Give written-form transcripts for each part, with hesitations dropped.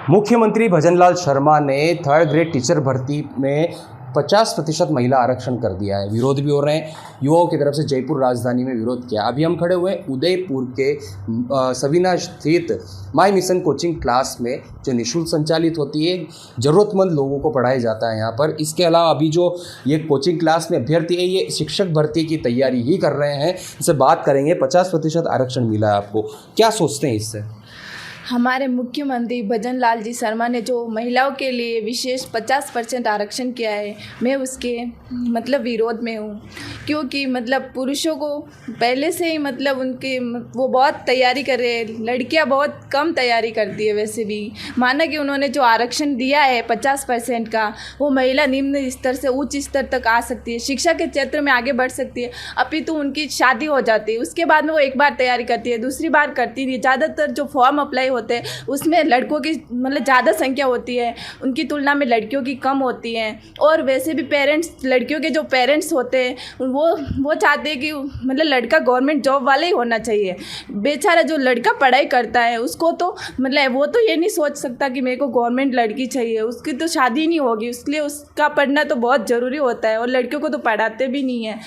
मुख्यमंत्री भजनलाल शर्मा ने third grade teacher भर्ती में 50% महिला आरक्षण कर दिया है। विरोध भी हो रहे हैं, युवाओं की तरफ से जयपुर राजधानी में विरोध किया। अभी हम खड़े हुए हैं उदयपुर के सवीना स्थित माई मिशन कोचिंग क्लास में, जो निःशुल्क संचालित होती है, ज़रूरतमंद लोगों को पढ़ाया जाता है यहाँ पर। इसके अलावा अभी जो ये कोचिंग क्लास में अभ्यर्थी है, ये शिक्षक भर्ती की तैयारी ही कर रहे हैं। इससे बात करेंगे। 50% आरक्षण मिला है आपको, क्या सोचते हैं इससे? हमारे मुख्यमंत्री भजनलाल जी शर्मा ने जो महिलाओं के लिए विशेष 50% आरक्षण किया है, मैं उसके विरोध में हूँ। क्योंकि पुरुषों को पहले से ही उनके वो बहुत तैयारी कर रहे हैं, लड़कियाँ बहुत कम तैयारी करती है। वैसे भी माना कि उन्होंने जो आरक्षण दिया है 50% का, वो महिला निम्न स्तर से उच्च स्तर तक आ सकती है, शिक्षा के क्षेत्र में आगे बढ़ सकती है। अपितु उनकी शादी हो जाती है, उसके बाद में वो एक बार तैयारी करती है, दूसरी बार करती नहीं। ज़्यादातर जो फॉर्म अप्लाई होते हैं उसमें लड़कों की ज़्यादा संख्या होती है, उनकी तुलना में लड़कियों की कम होती है। और वैसे भी पेरेंट्स, लड़कियों के जो पेरेंट्स होते हैं वो चाहते हैं कि लड़का गवर्नमेंट जॉब वाला ही होना चाहिए। बेचारा जो लड़का पढ़ाई करता है उसको तो वो तो ये नहीं सोच सकता कि मेरे को गवर्नमेंट लड़की चाहिए, उसकी तो शादी नहीं होगी, इसलिए उसका पढ़ना तो बहुत ज़रूरी होता है। और लड़कियों को तो पढ़ाते भी नहीं है,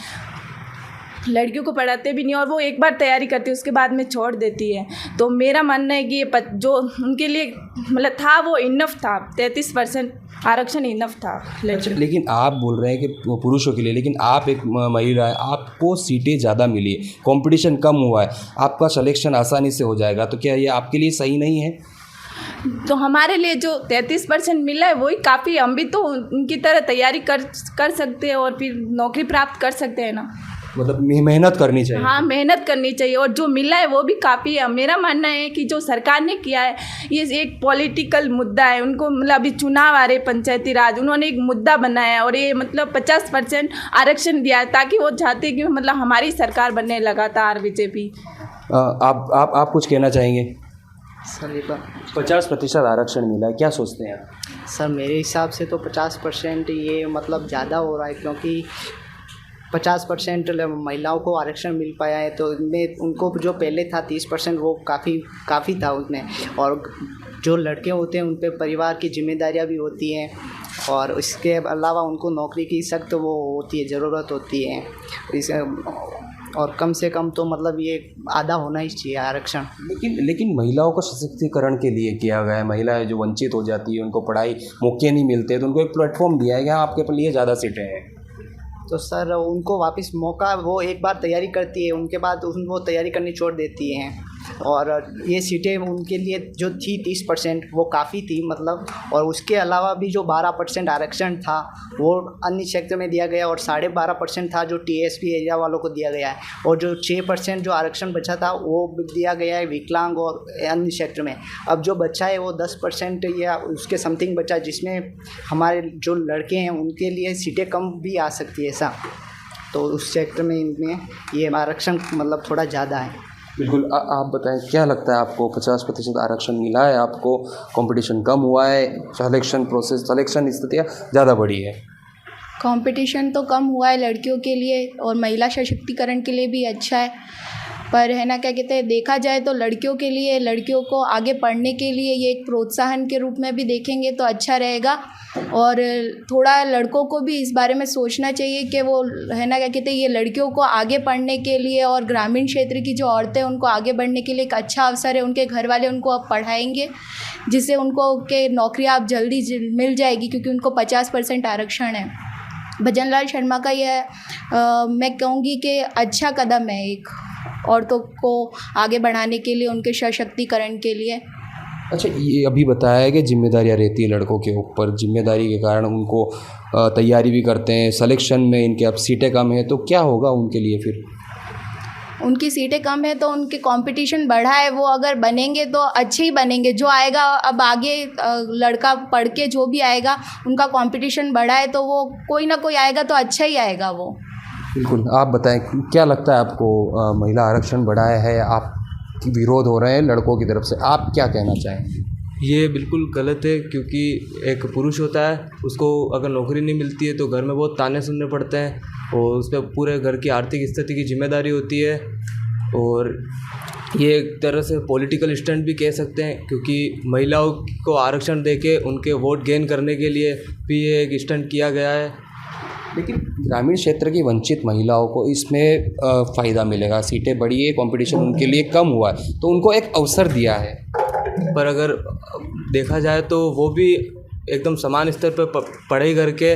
और वो एक बार तैयारी करती है, उसके बाद में छोड़ देती है। तो मेरा मानना है कि ये जो उनके लिए था वो इनफ था, 33% आरक्षण इनफ था। लेकिन आप बोल रहे हैं कि पुरुषों के लिए, लेकिन आप एक महिला है, आपको सीटें ज़्यादा मिली है, कंपटीशन कम हुआ है, आपका सिलेक्शन आसानी से हो जाएगा, तो क्या ये आपके लिए सही नहीं है? तो हमारे लिए जो 33% मिला है वही काफ़ी, हम भी तो उनकी तरह तैयारी कर सकते हैं और फिर नौकरी प्राप्त कर सकते हैं ना। मेहनत करनी चाहिए। हाँ, मेहनत करनी चाहिए, और जो मिला है वो भी काफ़ी है। मेरा मानना है कि जो सरकार ने किया है ये एक पॉलिटिकल मुद्दा है। उनको अभी चुनाव आ रहे, पंचायती राज, उन्होंने एक मुद्दा बनाया और ये 50% आरक्षण दिया है, ताकि वो चाहते हैं कि हमारी सरकार बनने लगातार बीजेपी। आप कुछ कहना चाहेंगे? सर, ये 50% आरक्षण मिला है, क्या सोचते हैं आप? सर, मेरे हिसाब से तो 50% ये ज़्यादा हो रहा है, क्योंकि 50% महिलाओं को आरक्षण मिल पाया है, तो इनमें उनको जो पहले था 30% वो काफ़ी था उसमें। और जो लड़के होते हैं उन पे परिवार की जिम्मेदारियां भी होती हैं, और इसके अलावा उनको नौकरी की सख्त वो होती है, ज़रूरत होती है इसे। और कम से कम तो ये आधा होना ही चाहिए आरक्षण। लेकिन महिलाओं को सशक्तिकरण के लिए किया गया है। महिलाएं जो वंचित हो जाती है, उनको पढ़ाई मौके नहीं मिलते, तो उनको एक प्लेटफॉर्म दिया है कि हाँ, आपके लिए ज़्यादा सीटें हैं। तो सर, उनको वापस मौका, वो एक बार तैयारी करती है, उनके बाद वो तैयारी करनी छोड़ देती हैं। और ये सीटें उनके लिए जो थी 30% वो काफ़ी थी और उसके अलावा भी जो 12% आरक्षण था वो अन्य क्षेत्र में दिया गया, और 12.5% था जो TSP एरिया वालों को दिया गया है, और जो 6% जो आरक्षण बचा था वो दिया गया है विकलांग और अन्य क्षेत्र में। अब जो बचा है वो 10% या उसके समथिंग बचा, जिसमें हमारे जो लड़के हैं उनके लिए सीटें कम भी आ सकती है ऐसा। तो उस क्षेत्र में इनमें ये आरक्षण थोड़ा ज़्यादा है। बिल्कुल। आप बताएं, क्या लगता है आपको? 50% आरक्षण मिला है आपको, कंपटीशन कम हुआ है, सिलेक्शन स्थितियाँ ज़्यादा बढ़ी है? कंपटीशन तो कम हुआ है लड़कियों के लिए, और महिला सशक्तिकरण के लिए भी अच्छा है। पर है ना, क्या कहते हैं, देखा जाए तो लड़कियों के लिए, लड़कियों को आगे पढ़ने के लिए ये एक प्रोत्साहन के रूप में भी देखेंगे तो अच्छा रहेगा। और थोड़ा लड़कों को भी इस बारे में सोचना चाहिए कि वो है ना, क्या कहते हैं, ये लड़कियों को आगे पढ़ने के लिए और ग्रामीण क्षेत्र की जो औरतें उनको आगे बढ़ने के लिए एक अच्छा अवसर है। उनके घर वाले उनको अब पढ़ाएंगे, जिससे उनको के नौकरियाँ अब जल्दी मिल जाएगी, क्योंकि उनको 50% आरक्षण है। भजनलाल शर्मा का यह मैं कहूँगी कि अच्छा कदम है एक औरतों को आगे बढ़ाने के लिए, उनके सशक्तिकरण के लिए। अच्छा, ये अभी बताया है कि जिम्मेदारियाँ रहती है लड़कों के ऊपर, जिम्मेदारी के कारण उनको तैयारी भी करते हैं, सिलेक्शन में इनके अब सीटें कम हैं, तो क्या होगा उनके लिए फिर? उनकी सीटें कम है तो उनके कंपटीशन बढ़ा है, वो अगर बनेंगे तो अच्छे ही बनेंगे। जो आएगा अब आगे लड़का पढ़ के जो भी आएगा, उनका कंपटीशन बढ़ा है तो वो कोई ना कोई आएगा तो अच्छा ही आएगा वो। बिल्कुल। आप बताएं, क्या लगता है आपको? महिला आरक्षण बढ़ाया है, आप विरोध हो रहे हैं लड़कों की तरफ से, आप क्या कहना चाहेंगे? ये बिल्कुल गलत है, क्योंकि एक पुरुष होता है, उसको अगर नौकरी नहीं मिलती है तो घर में बहुत ताने सुनने पड़ते हैं, और उस पर पूरे घर की आर्थिक स्थिति की जिम्मेदारी होती है। और ये एक तरह से पॉलिटिकल स्टंट भी कह सकते हैं, क्योंकि महिलाओं को आरक्षण देके उनके वोट गेन करने के लिए भी ये एक स्टंट किया गया है। लेकिन ग्रामीण क्षेत्र की वंचित महिलाओं को इसमें फ़ायदा मिलेगा, सीटें बढ़ी है, कंपटीशन उनके लिए कम हुआ है, तो उनको एक अवसर दिया है। पर अगर देखा जाए तो वो भी एकदम समान स्तर पर पढ़ाई करके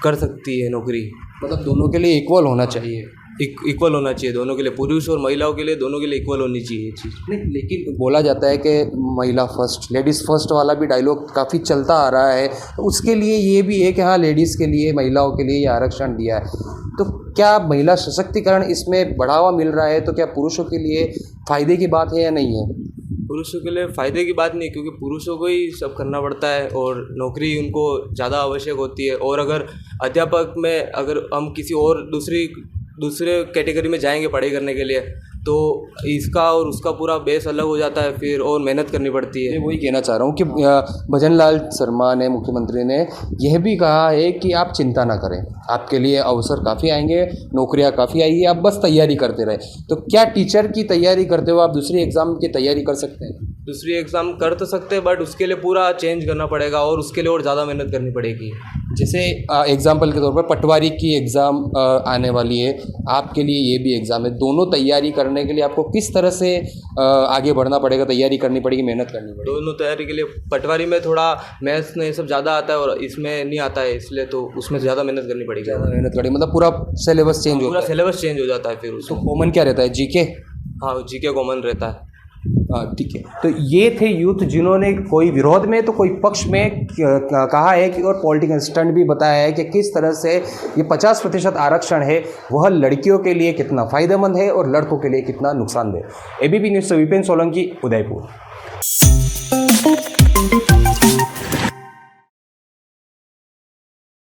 कर सकती है नौकरी। मतलब दोनों के लिए इक्वल होना चाहिए। इक्वल होना चाहिए दोनों के लिए, पुरुष और महिलाओं के लिए, दोनों के लिए इक्वल होनी चाहिए ये चीज़। नहीं, लेकिन बोला जाता है कि महिला फर्स्ट, लेडीज़ फर्स्ट वाला भी डायलॉग काफ़ी चलता आ रहा है, तो उसके लिए ये भी है कि हाँ, लेडीज़ के लिए, महिलाओं के लिए ये आरक्षण दिया है। तो क्या महिला सशक्तिकरण इसमें बढ़ावा मिल रहा है, तो क्या पुरुषों के लिए फ़ायदे की बात है या नहीं है? पुरुषों के लिए फ़ायदे की बात नहीं, क्योंकि पुरुषों को ही सब करना पड़ता है और नौकरी उनको ज़्यादा आवश्यक होती है। और अगर अध्यापक में अगर हम किसी और दूसरे कैटेगरी में जाएंगे पढ़ाई करने के लिए, तो इसका और उसका पूरा बेस अलग हो जाता है फिर, और मेहनत करनी पड़ती है। मैं वही कहना चाह रहा हूँ कि भजन लाल शर्मा ने, मुख्यमंत्री ने यह भी कहा है कि आप चिंता ना करें, आपके लिए अवसर काफ़ी आएंगे, नौकरियाँ काफ़ी आएगी, आप बस तैयारी करते रहे। तो क्या टीचर की तैयारी करते हो आप दूसरी एग्ज़ाम की तैयारी कर सकते हैं? दूसरी एग्ज़ाम कर तो सकते हैं, बट उसके लिए पूरा चेंज करना पड़ेगा और उसके लिए और ज़्यादा मेहनत करनी पड़ेगी। जैसे एग्जाम्पल के तौर पर पटवारी की एग्ज़ाम आने वाली है, आपके लिए ये भी एग्ज़ाम है, दोनों तैयारी करने के लिए आपको किस तरह से आगे बढ़ना पड़ेगा, तैयारी करनी पड़ेगी, मेहनत करनी पड़ेगी? दोनों तैयारी के लिए पटवारी में थोड़ा मैथ्स में ये सब ज़्यादा आता है और इसमें नहीं आता है, इसलिए तो उसमें ज़्यादा मेहनत करनी पड़ेगी। मेहनत करें मतलब पूरा सिलेबस चेंज पूरा होता है। सिलेबस चेंज हो जाता है फिर तो उसमें। कॉमन क्या रहता है, जीके? हाँ, जीके कॉमन रहता है। ठीक है। तो ये थे यूथ जिन्होंने कोई विरोध में तो कोई पक्ष में कहा है कि, और पॉलिटिकल स्टंट भी बताया है कि किस तरह से ये 50% आरक्षण है वह लड़कियों के लिए कितना फ़ायदेमंद है और लड़कों के लिए कितना नुकसानदेह। एबीपी न्यूज़ से विपिन सोलंकी, उदयपुर।